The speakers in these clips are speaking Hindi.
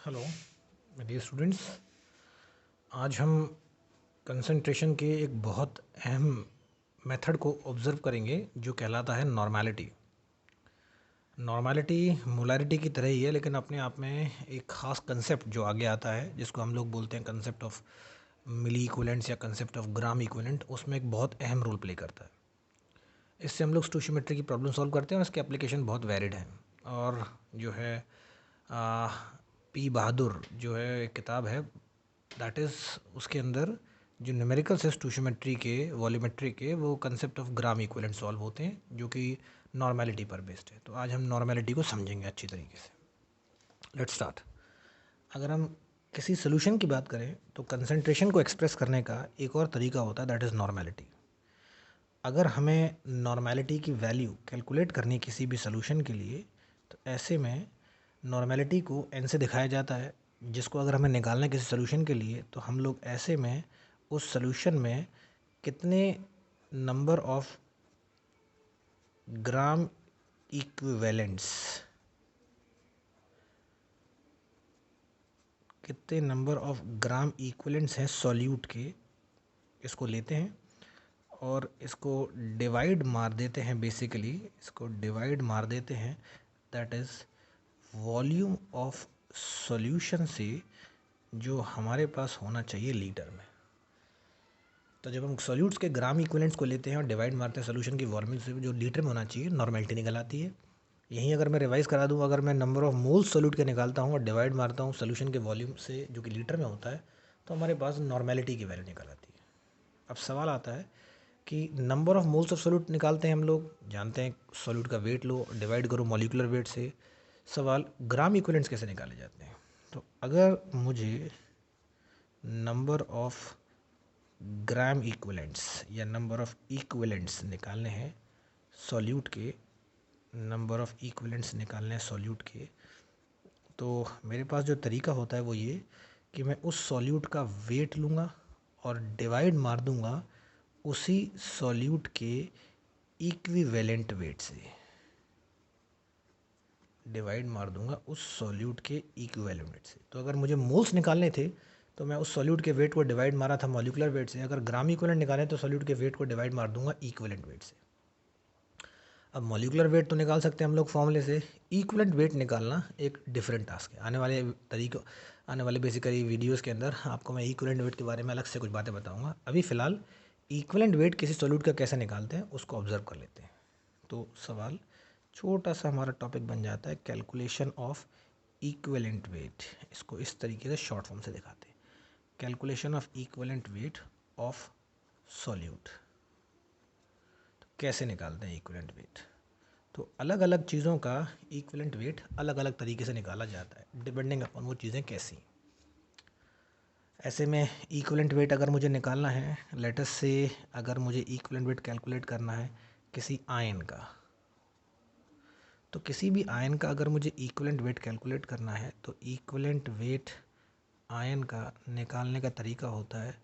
Hello dear students. आज हम कंसंट्रेशन के एक बहुत अहम मेथड को ऑब्ज़र्व करेंगे जो कहलाता है नॉर्मैलिटी। नॉर्मैलिटी मोलैरिटी की तरह ही है, लेकिन अपने आप में एक ख़ास कंसेप्ट जो आगे आता है जिसको हम लोग बोलते हैं कंसेप्ट ऑफ मिली इक्विवेलेंट्स या कंसेप्ट ऑफ ग्राम इक्विवेलेंट, उसमें एक बहुत अहम रोल प्ले करता है। इससे हम लोग स्टोशियोमेट्री की प्रॉब्लम सॉल्व करते हैं और इसके एप्लीकेशन बहुत वैलिड हैं। और जो है पी बहादुर जो है एक किताब है, दैट इज़ उसके अंदर जो न्यूमेरिकल्स है स्टोशियोमेट्री के वॉल्यूमेट्री के, वो concept of gram equivalent solve होते हैं जो कि नॉर्मैलिटी पर बेस्ड है। तो आज हम नॉर्मैलिटी को समझेंगे अच्छी तरीके से। Let's start. अगर हम किसी सोल्यूशन की बात करें तो कंसंट्रेशन को एक्सप्रेस करने का एक और तरीका होता है, दैट इज़ नॉर्मैलिटी। अगर हमें नॉर्मैलिटी की वैल्यू कैलकुलेट करनी है किसी भी सोल्यूशन के लिए, तो ऐसे में नॉर्मैलिटी को n से दिखाया जाता है, जिसको अगर हमें निकालना है किसी सोल्यूशन के लिए तो हम लोग ऐसे में उस सोल्यूशन में कितने नंबर ऑफ ग्राम इक्विवेलेंट्स कितने नंबर ऑफ ग्राम इक्विवेलेंट्स हैं सॉल्यूट के, इसको लेते हैं और इसको डिवाइड मार देते हैं। बेसिकली इसको डिवाइड मार देते हैं, that is volume of solution से जो हमारे पास होना चाहिए लीटर में। तो जब हम सॉल्यूट्स के ग्राम इक्विवेलेंट्स को लेते हैं और डिवाइड मारते हैं सॉल्यूशन की वॉल्यूम से जो लीटर में होना चाहिए, नॉर्मैलिटी निकल आती है। यहीं अगर मैं रिवाइज करा दूँ, अगर मैं नंबर ऑफ मोल्स सॉल्यूट के निकालता हूँ और डिवाइड मारता हूँ सॉल्यूशन के वॉल्यूम से जो कि लीटर में होता है, तो हमारे पास नॉर्मैलिटी की वैल्यू निकल आती है। अब सवाल आता है कि number of moles of solute निकालते हैं, हम लोग जानते हैं सॉल्यूट का वेट लो डिवाइड करो मॉलिक्यूलर वेट से। सवाल ग्राम इक्विवेलेंट्स कैसे निकाले जाते हैं। तो अगर मुझे नंबर ऑफ ग्राम इक्विवेलेंट्स या नंबर ऑफ इक्विवेलेंट्स निकालने हैं सॉल्यूट के, नंबर ऑफ इक्विवेलेंट्स निकालने हैं सॉल्यूट के, तो मेरे पास जो तरीका होता है वो ये कि मैं उस सॉल्यूट का वेट लूँगा और डिवाइड मार दूँगा उसी सॉल्यूट के इक्विवेलेंट वेट से। डिवाइड मार दूंगा उस सॉल्यूट के इक्विवेलेंट वेट से। तो अगर मुझे मोल्स निकालने थे तो मैं उस सॉल्यूट के वेट को डिवाइड मारा था मॉलिक्यूलर वेट से। अगर ग्राम इक्विवेलेंट निकाले तो सॉल्यूट के वेट को डिवाइड मार दूंगा इक्विवेलेंट वेट से। अब मॉलिक्यूलर वेट तो निकाल सकते हैं हम लोग फॉर्मूले से, इक्विवेलेंट वेट निकालना एक डिफरेंट टास्क है। आने वाले बेसिकली वीडियोस के अंदर आपको मैं इक्विवेलेंट वेट के बारे में अलग से कुछ बातें बताऊंगा। अभी फ़िलहाल इक्विवेलेंट वेट किसी सॉल्यूट का कैसे निकालते हैं उसको ऑब्जर्व कर लेते हैं। तो सवाल छोटा सा हमारा टॉपिक बन जाता है कैलकुलेशन ऑफ इक्विवेलेंट वेट। इसको इस तरीके से शॉर्ट फॉर्म से दिखाते हैं, calculation of equivalent weight of solute. तो कैसे निकालते हैं इक्विवेलेंट वेट। तो अलग अलग चीज़ों का इक्विवेलेंट वेट अलग अलग तरीके से निकाला जाता है डिपेंडिंग अपॉन वो चीज़ें कैसी। ऐसे में इक्विवेलेंट वेट अगर मुझे निकालना है, लेट अस से अगर मुझे इक्विवेलेंट वेट कैलकुलेट करना है किसी आयन का, तो किसी भी आयन का अगर मुझे इक्विवेलेंट वेट कैलकुलेट करना है तो इक्विवेलेंट वेट आयन का निकालने का तरीका होता है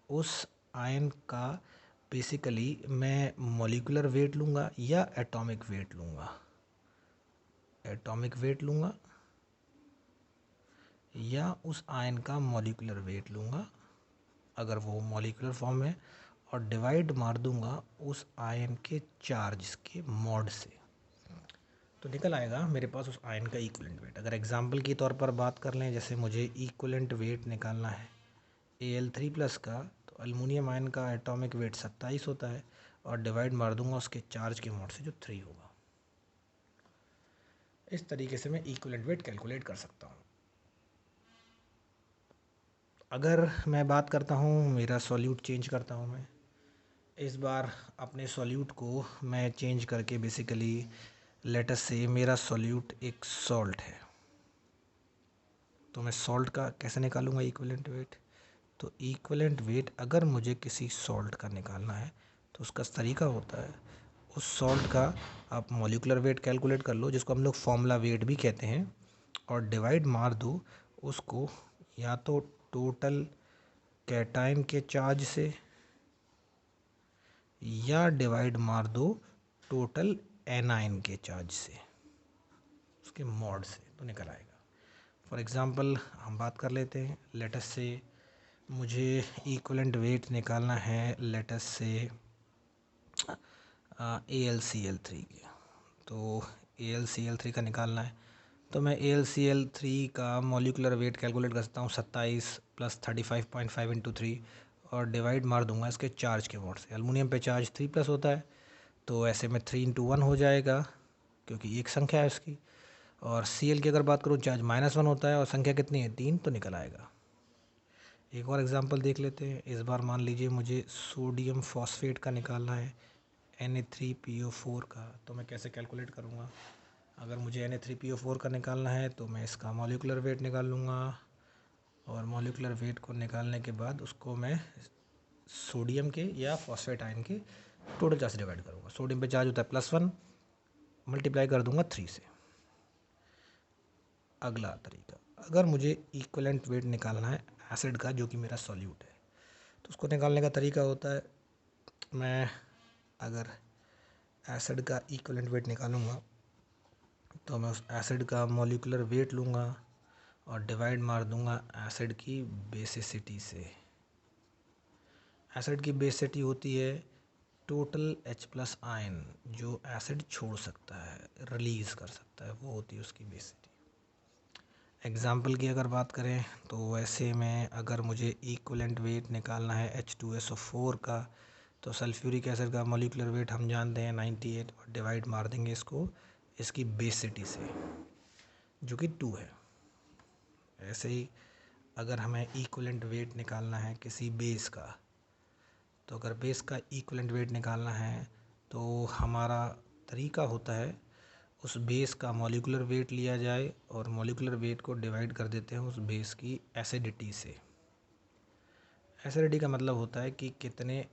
उस आयन का बेसिकली मैं मॉलिक्यूलर वेट लूँगा या एटॉमिक वेट लूँगा। एटॉमिक वेट लूँगा या उस आयन का मॉलिक्यूलर वेट लूँगा अगर वो मॉलिक्यूलर फॉर्म है, और डिवाइड मार दूँगा उस आयन के चार्ज के मॉड से। तो निकल आएगा मेरे पास उस आयन का इक्विवेलेंट वेट। अगर एग्जांपल के तौर पर बात कर लें, जैसे मुझे इक्विवेलेंट वेट निकालना है Al3+ का, तो अल्युमिनियम आयन का एटॉमिक वेट 27 होता है और डिवाइड मार दूंगा उसके चार्ज के मॉड से जो 3 होगा। इस तरीके से मैं इक्विवेलेंट वेट कैलकुलेट कर सकता हूँ। अगर मैं बात करता हूँ मेरा सॉल्यूट चेंज करता हूँ, मैं इस बार अपने सॉल्यूट को मैं चेंज करके बेसिकली लेट अस से मेरा सॉल्यूट एक सॉल्ट है, तो मैं सॉल्ट का कैसे निकालूंगा इक्विवेलेंट वेट। तो इक्विवेलेंट वेट अगर मुझे किसी सॉल्ट का निकालना है तो उसका तरीका होता है उस सॉल्ट का आप मॉलिक्यूलर वेट कैलकुलेट कर लो, जिसको हम लोग फॉर्मूला वेट भी कहते हैं, और डिवाइड मार दो उसको या तो टोटल कैटायन के चार्ज से या डिवाइड मार दो टोटल एनायन के चार्ज से, उसके मॉड से, तो निकल आएगा। फॉर एग्ज़ाम्पल हम बात कर लेते हैं, लेटस से मुझे इक्वलेंट वेट निकालना है लेटस से AlCl3 के। तो AlCl3 का निकालना है तो मैं AlCl3 का मॉलिक्यूलर वेट कैलकुलेट कर सकता हूँ 27 + 35.5 × 3 और डिवाइड मार दूंगा इसके चार्ज के वॉट से। एलुमिनियम पे चार्ज 3+ होता है तो ऐसे में 3 × 1 हो जाएगा क्योंकि एक संख्या है उसकी। और Cl की अगर बात करूँ चार्ज -1 होता है और संख्या कितनी है 3, तो निकल आएगा। एक और एग्जांपल देख लेते हैं। इस बार मान लीजिए मुझे सोडियम फॉस्फेट का निकालना है Na3PO4 का, तो मैं कैसे कैलकुलेट करूँगा? अगर मुझे Na3PO4 का निकालना है तो मैं इसका मॉलिक्यूलर वेट निकाल लूँगा और मॉलिक्यूलर वेट को निकालने के बाद उसको मैं सोडियम के या फॉस्फेट आयन के टोटल चार्ज से डिवाइड करूँगा। सोडियम पे चार्ज होता है +1, मल्टीप्लाई कर दूँगा 3 से। अगला तरीका, अगर मुझे इक्वलेंट वेट निकालना है एसिड का जो कि मेरा सॉल्यूट है, तो उसको निकालने का तरीका होता है, मैं अगर एसिड का इक्वलेंट वेट निकालूंगा तो मैं उस एसिड का मॉलिक्यूलर वेट लूँगा और डिवाइड मार दूंगा एसिड की बेसिसिटी से। एसिड की बेसिसिटी होती है टोटल H+ आयन जो एसिड छोड़ सकता है, रिलीज़ कर सकता है, वो होती है उसकी बेसिसिटी। एग्ज़ाम्पल की अगर बात करें तो वैसे में अगर मुझे इक्वलेंट वेट निकालना है H2SO4 का, तो सल्फ्यूरिक एसिड का मॉलिक्यूलर वेट हम जानते हैं 98 और डिवाइड मार देंगे इसको इसकी बेसिसिटी से जो कि 2 है। ऐसे ही अगर हमें इक्वलेंट वेट निकालना है किसी बेस का, तो अगर बेस का इक्वलेंट वेट निकालना है तो हमारा तरीका होता है उस बेस का मॉलिक्यूलर वेट लिया जाए और मॉलिक्यूलर वेट को डिवाइड कर देते हैं उस बेस की एसिडिटी से। एसिडिटी का मतलब होता है कि कितने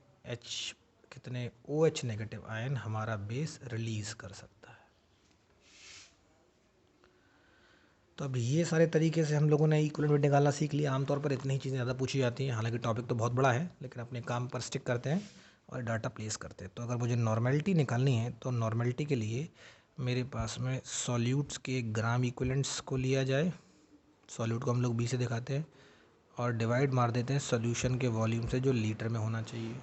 OH नेगेटिव आयन हमारा बेस रिलीज़ कर सकता है। तो अब ये सारे तरीके से हम लोगों ने इक्वलेंट वेट निकालना सीख लिया। आमतौर पर इतनी ही चीज़ें ज़्यादा पूछी जाती हैं, हालांकि टॉपिक तो बहुत बड़ा है, लेकिन अपने काम पर स्टिक करते हैं और डाटा प्लेस करते हैं। तो अगर मुझे नॉर्मेलिटी निकालनी है तो नॉर्मेलिटी के लिए मेरे पास में सॉल्यूट्स के ग्राम इक्विवेलेंट्स को लिया जाए, सॉल्यूट को हम लोग B से दिखाते हैं और डिवाइड मार देते हैं सॉल्यूशन के वॉल्यूम से जो लीटर में होना चाहिए।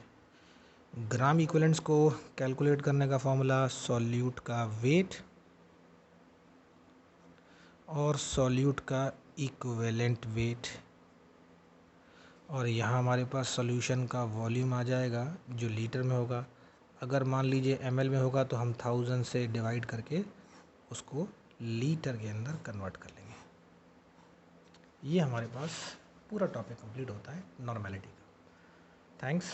ग्राम इक्विवेलेंट्स को कैलकुलेट करने का फॉर्मूला सॉल्यूट का वेट और सॉल्यूट का इक्विवेलेंट वेट, और यहाँ हमारे पास सॉल्यूशन का वॉल्यूम आ जाएगा जो लीटर में होगा। अगर मान लीजिए ml में होगा तो हम 1000 से डिवाइड करके उसको लीटर के अंदर कन्वर्ट कर लेंगे। ये हमारे पास पूरा टॉपिक कंप्लीट होता है नॉर्मेलिटी का। थैंक्स।